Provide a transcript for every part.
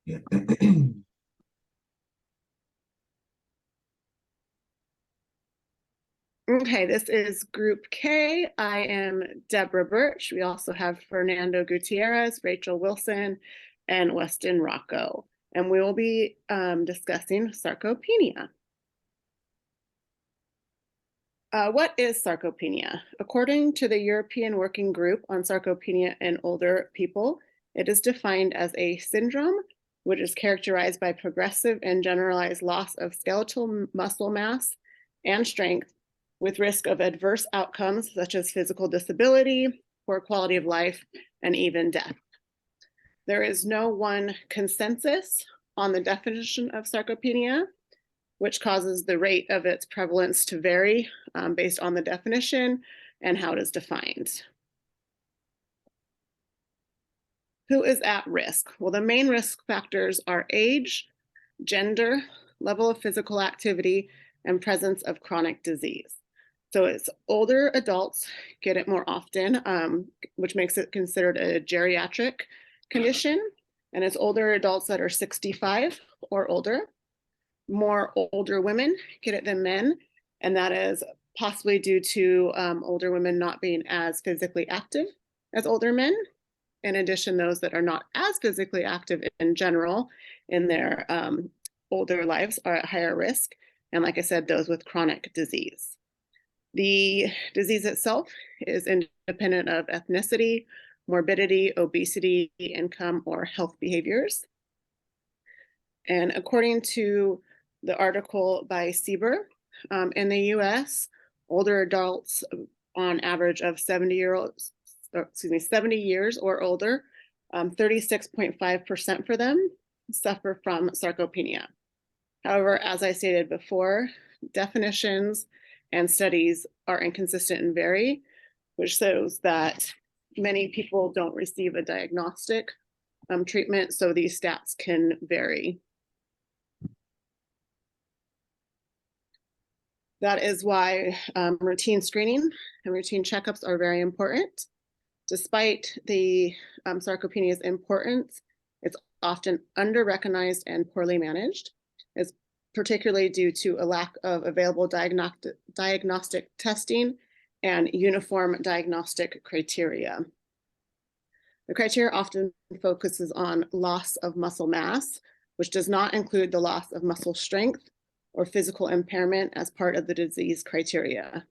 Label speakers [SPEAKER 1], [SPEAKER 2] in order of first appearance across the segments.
[SPEAKER 1] Okay, this is Group K. I am Deborah Birch. We also have Fernando Gutierrez, Rachel Wilson, and Weston Rocco. And we will be discussing sarcopenia. What is sarcopenia? According to the European Working Group on Sarcopenia in Older People, it is defined as a syndrome which is characterized by progressive and generalized loss of skeletal muscle mass and strength, with risk of adverse outcomes such as physical disability, poor quality of life, and even death. There is no one consensus on the definition of sarcopenia, which causes the rate of its prevalence to vary based on the definition and how it is defined. Who is at risk? Well, the main risk factors are age, gender, level of physical activity, and presence of chronic disease. So it's older adults get it more often, which makes it considered a geriatric condition. And it's older adults that are 65 or older. More older women get it than men, and that is possibly due to older women not being as physically active as older men. In addition, those that are not as physically active in general in their older lives are at higher risk. And like I said, those with chronic disease. The disease itself is independent of ethnicity, morbidity, obesity, income, or health behaviors. And according to the article by Sieber, in the US, older adults on average of 70 years or older, 36.5% for them suffer from sarcopenia. However, as I stated before, definitions and studies are inconsistent and vary, which shows that many people don't receive a diagnostic treatment, so these stats can vary. That is why routine screening and routine checkups are very important. Despite the sarcopenia's importance, it's often under-recognized and poorly managed. It's particularly due to a lack of available diagnostic testing and uniform diagnostic criteria. The criteria often focuses on loss of muscle mass, which does not include the loss of muscle strength or physical impairment as part of the disease criteria.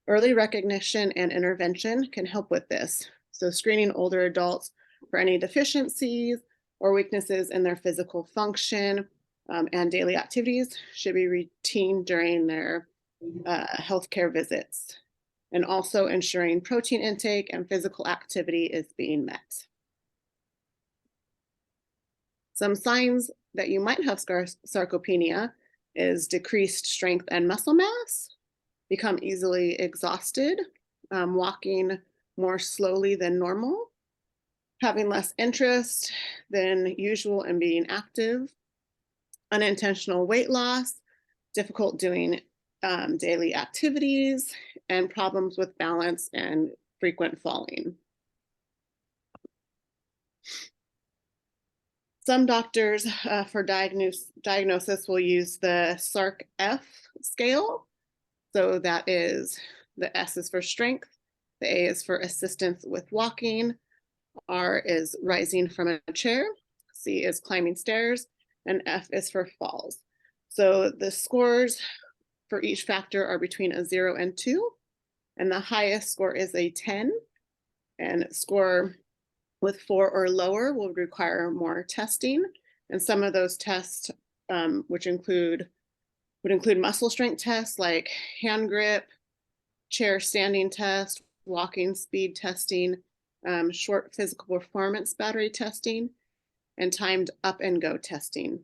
[SPEAKER 1] Early recognition and intervention can help with this. So screening older adults for any deficiencies or weaknesses in their physical function and daily activities should be routine during their healthcare visits. And also ensuring protein intake and physical activity is being met. Some signs that you might have sarcopenia is decreased strength and muscle mass, become easily exhausted, walking more slowly than normal, having less interest than usual in being active, unintentional weight loss, difficult doing daily activities, and problems with balance and frequent falling. Some doctors for diagnosis will use the SARC-F scale. So that is, the S is for strength, the A is for assistance with walking, R is rising from a chair, C is climbing stairs, and F is for falls. So the scores for each factor are between a 0 and 2, and the highest score is a 10, and score with 4 or lower will require more testing. And some of those tests, which would include muscle strength tests like hand grip, chair standing test, walking speed testing, short physical performance battery testing, and timed up and go testing.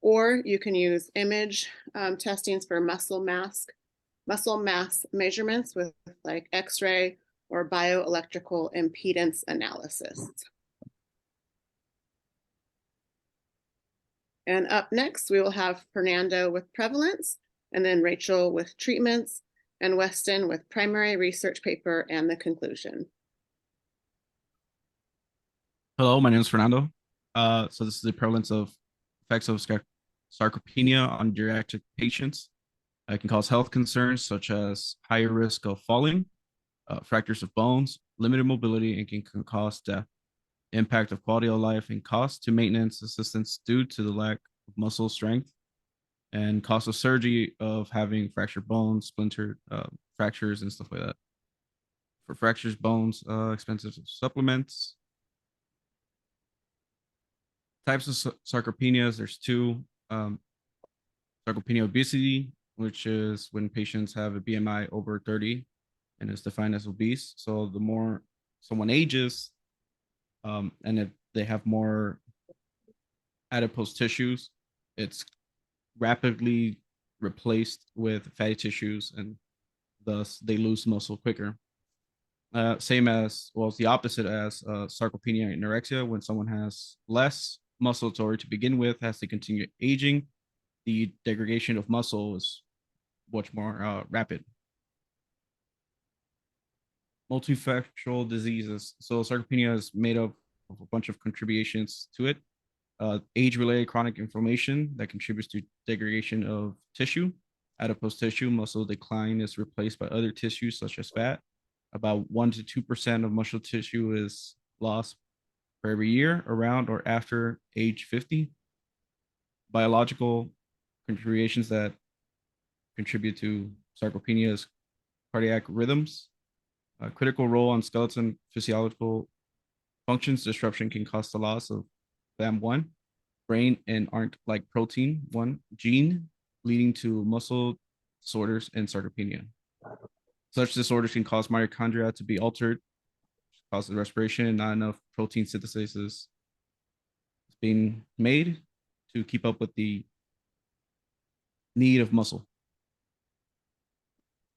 [SPEAKER 1] Or you can use image testings for muscle mass measurements with like X-ray or bioelectrical impedance analysis. And up next, we will have Fernando with prevalence, and then Rachel with treatments, and Weston with primary research paper and the conclusion.
[SPEAKER 2] Hello, my name is Fernando. So this is the prevalence of effects of sarcopenia on geriatric patients. It can cause health concerns such as higher risk of falling, fractures of bones, limited mobility, and can cause death. Impact of quality of life and cost to maintenance assistance due to the lack of muscle strength, and cost of surgery of having fractured bones, splintered fractures, and stuff like that. For fractures, bones, expensive supplements. Types of sarcopenias, there's two. Sarcopenia obesity, which is when patients have a BMI over 30 and is defined as obese. So the more someone ages, and if they have more adipose tissues, it's rapidly replaced with fatty tissues, and thus they lose muscle quicker. Same as, well, it's the opposite as sarcopenia and anorexia. When someone has less muscle to begin with, as they continue aging, the degradation of muscle is much more rapid. Multifactorial diseases. So sarcopenia is made up of a bunch of contributions to it. Age-related chronic inflammation that contributes to degradation of tissue. Adipose tissue, muscle decline is replaced by other tissues such as fat. About 1 to 2% of muscle tissue is lost for every year around or after age 50. Biological contributions that contribute to sarcopenia is cardiac rhythms. A critical role on skeleton physiological functions. Disruption can cause the loss of BAM1, brain and aren't like protein 1 gene, leading to muscle disorders and sarcopenia. Such disorders can cause mitochondria to be altered, causes respiration, and not enough protein synthesis is being made to keep up with the need of muscle.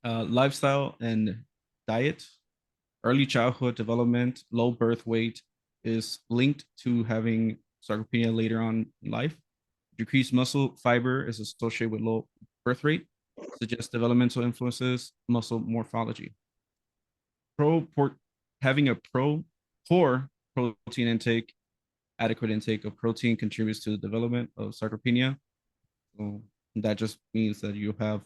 [SPEAKER 2] Lifestyle and diet. Early childhood development, low birth weight is linked to having sarcopenia later on in life. Decreased muscle fiber is associated with low birth rate, suggests developmental influences, muscle morphology. Having a poor protein intake, adequate intake of protein contributes to the development of sarcopenia. So that just means that you have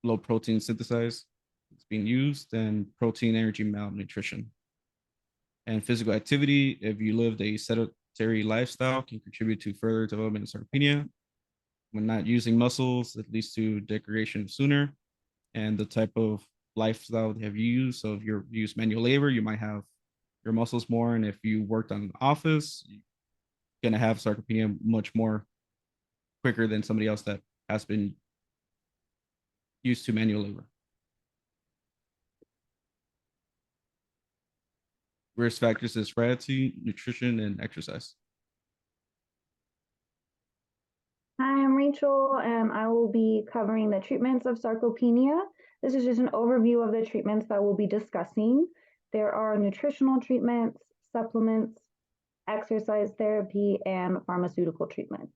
[SPEAKER 2] low protein synthesized, it's being used, and protein energy malnutrition. And physical activity, if you lived a sedentary lifestyle, can contribute to further development of sarcopenia. When not using muscles, it leads to degradation sooner. And the type of lifestyle have you used, so if you use manual labor, you might have your muscles more. And if you worked on an office, you're going to have sarcopenia much more quicker than somebody else that has been used to manual labor. Risk factors is heredity, nutrition, and exercise.
[SPEAKER 3] Hi, I'm Rachel, and I will be covering the treatments of sarcopenia. This is just an overview of the treatments that we'll be discussing. There are nutritional treatments, supplements, exercise therapy, and pharmaceutical treatments.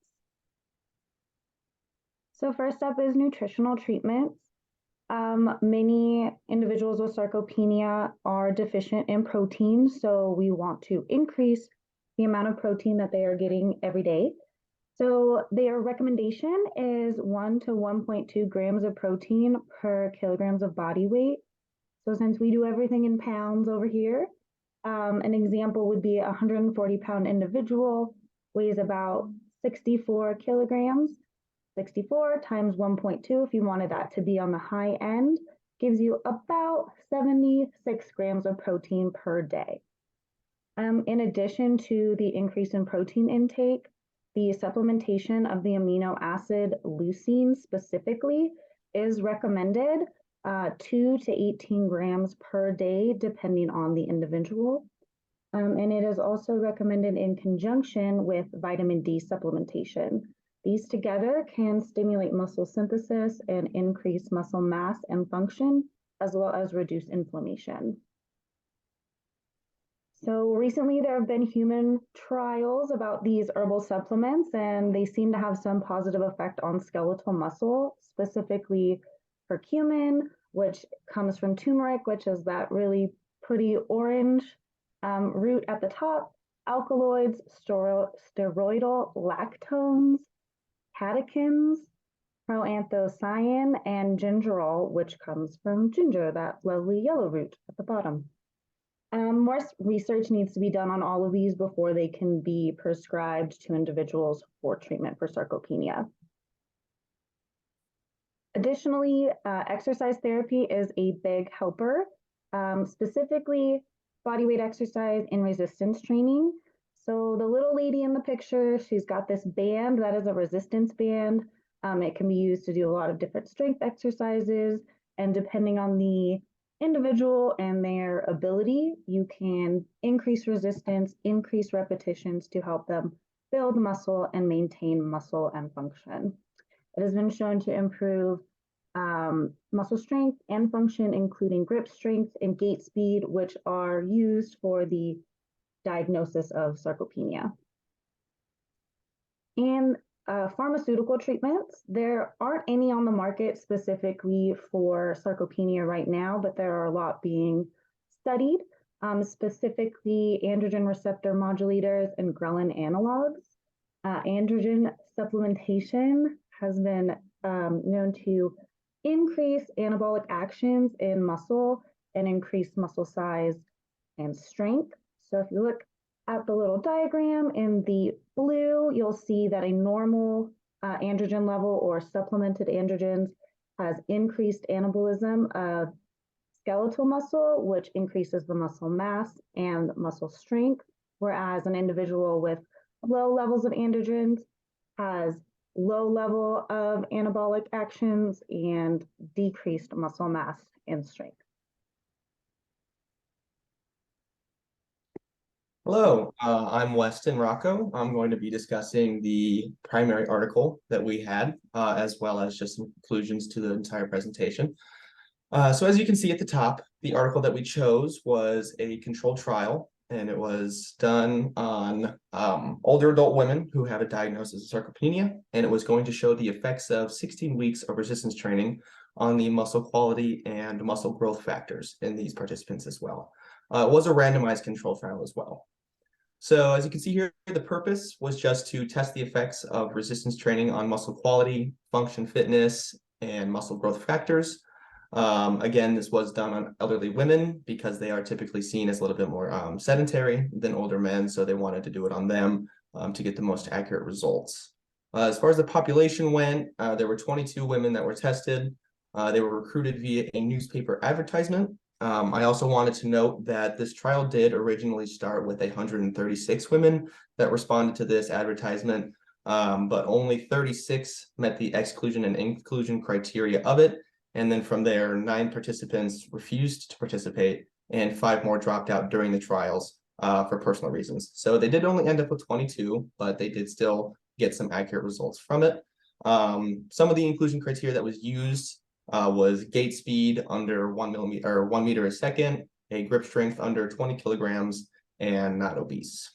[SPEAKER 3] So first up is nutritional treatments. Many individuals with sarcopenia are deficient in protein, so we want to increase the amount of protein that they are getting every day. So their recommendation is 1 to 1.2 grams of protein per kilograms of body weight. So since we do everything in pounds over here, an example would be a 140-pound individual weighs about 64 kilograms. 64 times 1.2, if you wanted that to be on the high end, gives you about 76 grams of protein per day. In addition to the increase in protein intake, the supplementation of the amino acid leucine specifically is recommended 2 to 18 grams per day, depending on the individual. And it is also recommended in conjunction with vitamin D supplementation. These together can stimulate muscle synthesis and increase muscle mass and function, as well as reduce inflammation. So recently there have been human trials about these herbal supplements, and they seem to have some positive effect on skeletal muscle, specifically curcumin, which comes from turmeric, which is that really pretty orange root at the top. alkaloids, steroidal lactones, catechins, proanthocyan, and gingerol, which comes from ginger, that lovely yellow root at the bottom. More research needs to be done on all of these before they can be prescribed to individuals for treatment for sarcopenia. Additionally, exercise therapy is a big helper, specifically body weight exercise and resistance training. So the little lady in the picture, she's got this band that is a resistance band. It can be used to do a lot of different strength exercises, and depending on the individual and their ability, you can increase resistance, increase repetitions to help them build muscle and maintain muscle and function. It has been shown to improve muscle strength and function, including grip strength and gait speed, which are used for the diagnosis of sarcopenia. And pharmaceutical treatments, there aren't any on the market specifically for sarcopenia right now, but there are a lot being studied, specifically androgen receptor modulators and ghrelin analogs. Androgen supplementation has been known to increase anabolic actions in muscle and increase muscle size and strength. So if you look at the little diagram in the blue, you'll see that a normal androgen level or supplemented androgens has increased anabolism of skeletal muscle, which increases the muscle mass and muscle strength, whereas an individual with low levels of androgens has low level of anabolic actions and decreased muscle mass and strength.
[SPEAKER 4] Hello, I'm Weston Rocco. I'm going to be discussing the primary article that we had, as well as just some conclusions to the entire presentation. So as you can see at the top, the article that we chose was a controlled trial, and it was done on older adult women who have a diagnosis of sarcopenia, and it was going to show the effects of 16 weeks of resistance training on the muscle quality and muscle growth factors in these participants as well. It was a randomized controlled trial as well. So as you can see here, the purpose was just to test the effects of resistance training on muscle quality, function, fitness, and muscle growth factors. Again, this was done on elderly women because they are typically seen as a little bit more sedentary than older men, so they wanted to do it on them to get the most accurate results. As far as the population went, there were 22 women that were tested. They were recruited via a newspaper advertisement. I also wanted to note that this trial did originally start with 136 women that responded to this advertisement, but only 36 met the exclusion and inclusion criteria of it. And then from there, 9 participants refused to participate and 5 more dropped out during the trials for personal reasons. So they did only end up with 22, but they did still get some accurate results from it. Some of the inclusion criteria that was used was gait speed under 1 meter a second, a grip strength under 20 kilograms, and not obese.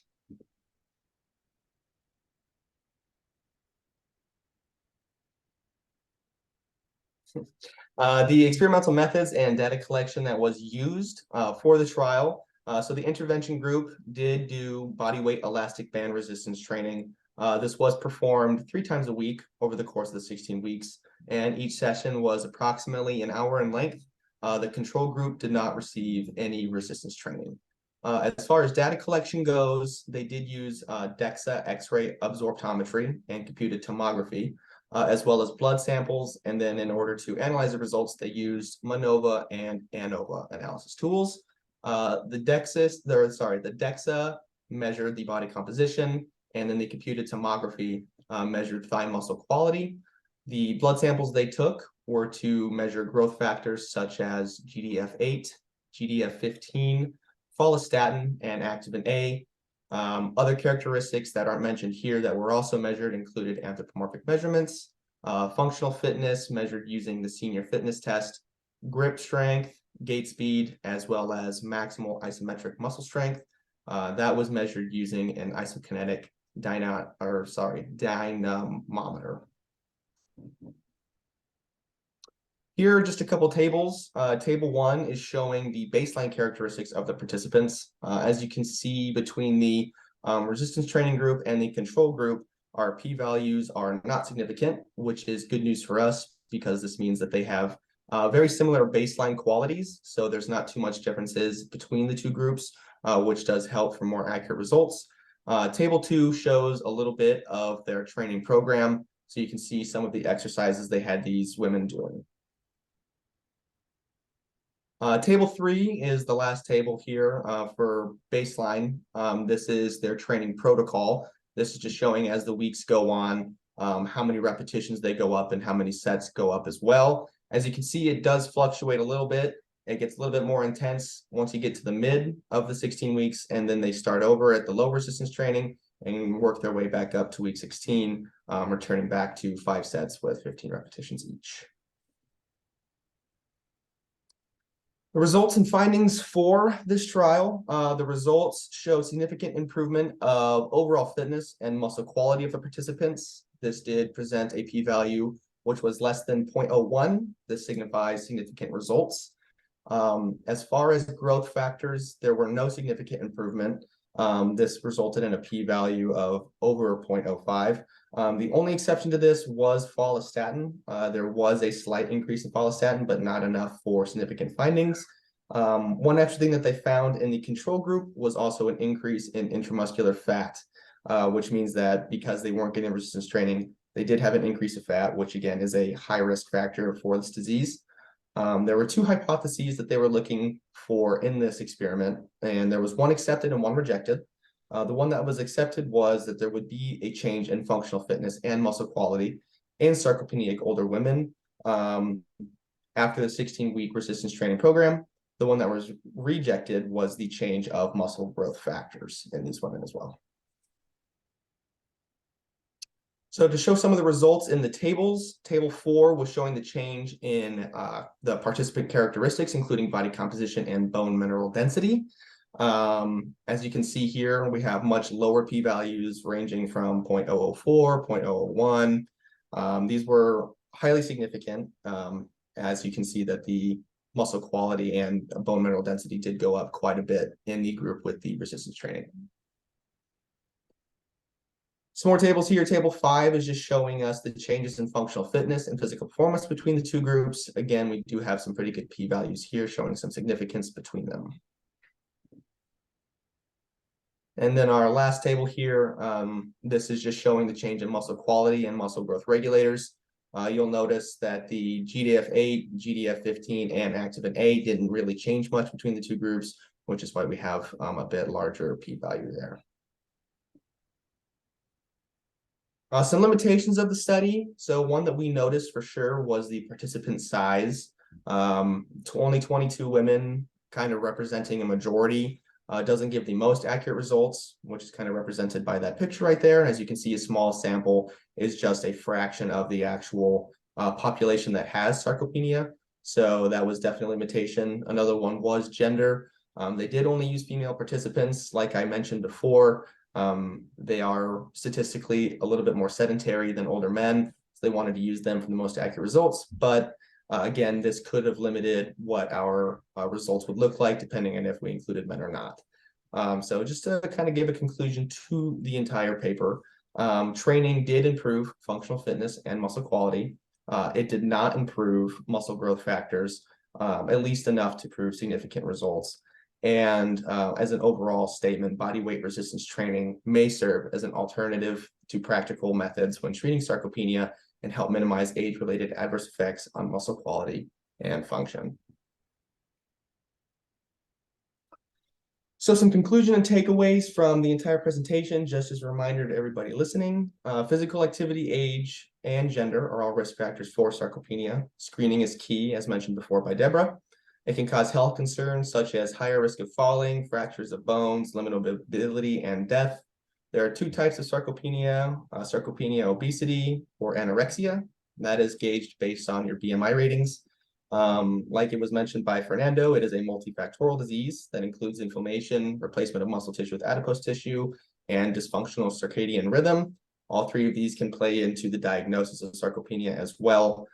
[SPEAKER 4] The experimental methods and data collection that was used for the trial. So the intervention group did do body weight elastic band resistance training. This was performed 3 times a week over the course of the 16 weeks, and each session was approximately an hour in length. The control group did not receive any resistance training. As far as data collection goes, they did use DEXA X-ray absorptiometry and computed tomography, as well as blood samples. And then in order to analyze the results, they used MANOVA and ANOVA analysis tools. The DEXA measured the body composition, and then the computed tomography measured thigh muscle quality. The blood samples they took were to measure growth factors such as GDF8, GDF15, follistatin, and activin A. Other characteristics that aren't mentioned here that were also measured included anthropomorphic measurements, functional fitness measured using the senior fitness test, grip strength, gait speed, as well as maximal isometric muscle strength. That was measured using an isokinetic dynamometer. Here are just a couple tables. Table 1 is showing the baseline characteristics of the participants. As you can see between the Resistance training group and the control group, our p-values are not significant, which is good news for us because this means that they have very similar baseline qualities. So there's not too much differences between the two groups, which does help for more accurate results. Table 2 shows a little bit of their training program. So you can see some of the exercises they had these women doing. Table 3 is the last table here for baseline. This is their training protocol. This is just showing as the weeks go on, how many repetitions they go up and how many sets go up as well. As you can see, it does fluctuate a little bit. It gets a little bit more intense once you get to the mid of the 16 weeks, and then they start over at the low resistance training and work their way back up to week 16, returning back to 5 sets with 15 repetitions each. The results and findings for this trial, the results show significant improvement of overall fitness and muscle quality of the participants. This did present a p-value which was less than 0.01. This signifies significant results. As far as growth factors, there were no significant improvement. This resulted in a p-value of over 0.05. The only exception to this was follistatin. There was a slight increase in follistatin, but not enough for significant findings. One extra thing that they found in the control group was also an increase in intramuscular fat, which means that because they weren't getting resistance training, they did have an increase of fat, which again is a high risk factor for this disease. There were 2 hypotheses that they were looking for in this experiment, and there was one accepted and one rejected. The one that was accepted was that there would be a change in functional fitness and muscle quality in sarcopenic older women after the 16-week resistance training program. The one that was rejected was the change of muscle growth factors in these women as well. So to show some of the results in the tables, table 4 was showing the change in the participant characteristics, including body composition and bone mineral density. As you can see here, we have much lower p-values ranging from 0.004, 0.001. These were highly significant, as you can see that the muscle quality and bone mineral density did go up quite a bit in the group with the resistance training. Some more tables here. Table 5 is just showing us the changes in functional fitness and physical performance between the 2 groups. Again, we do have some pretty good p-values here showing some significance between them. And then our last table here, this is just showing the change in muscle quality and muscle growth regulators. You'll notice that the GDF8, GDF15, and Activin A didn't really change much between the 2 groups, which is why we have a bit larger p-value there. Some limitations of the study. So one that we noticed for sure was the participant size. Only 22 women, kind of representing a majority, doesn't give the most accurate results, which is kind of represented by that picture right there. As you can see, a small sample is just a fraction of the actual population that has sarcopenia. So that was definitely a limitation. Another one was gender. They did only use female participants, like I mentioned before. They are statistically a little bit more sedentary than older men, so they wanted to use them for the most accurate results. But again, this could have limited what our results would look like, depending on if we included men or not. So just to kind of give a conclusion to the entire paper, training did improve functional fitness and muscle quality. It did not improve muscle growth factors, at least enough to prove significant results. And as an overall statement, body weight resistance training may serve as an alternative to practical methods when treating sarcopenia and help minimize age-related adverse effects on muscle quality and function. So some conclusion and takeaways from the entire presentation, just as a reminder to everybody listening. Physical activity, age, and gender are all risk factors for sarcopenia. Screening is key, as mentioned before by Deborah. It can cause health concerns such as higher risk of falling, fractures of bones, limited mobility, and death. There are 2 types of sarcopenia, sarcopenia obesity or anorexia. That is gauged based on your BMI ratings. Like it was mentioned by Fernando, it is a multifactorial disease that includes inflammation, replacement of muscle tissue with adipose tissue, and dysfunctional circadian rhythm. All 3 of these can play into the diagnosis of sarcopenia as well.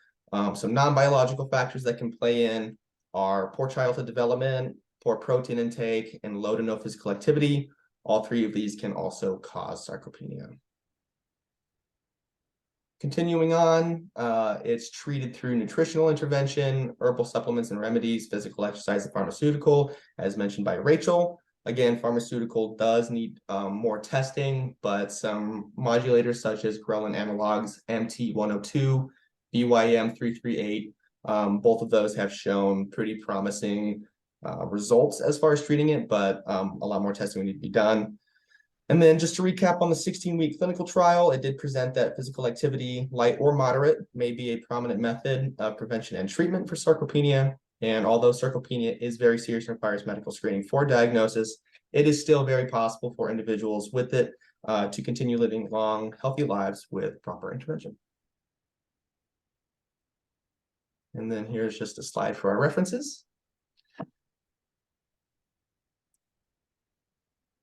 [SPEAKER 4] Some non-biological factors that can play in are poor childhood development, poor protein intake, and low to no physical activity. All three of these can also cause sarcopenia. Continuing on, it's treated through nutritional intervention, herbal supplements and remedies, physical exercise, and pharmaceutical, as mentioned by Rachel. Again, pharmaceutical does need more testing, but some modulators such as ghrelin analogs, MT102, BYM338, both of those have shown pretty promising results as far as treating it, but a lot more testing would need to be done. And then just to recap on the 16-week clinical trial, it did present that physical activity, light or moderate, may be a prominent method of prevention and treatment for sarcopenia. And although sarcopenia is very serious and requires medical screening for diagnosis, it is still very possible for individuals with it to continue living long, healthy lives with proper intervention. And then here's just a slide for our references.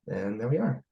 [SPEAKER 4] And there we are.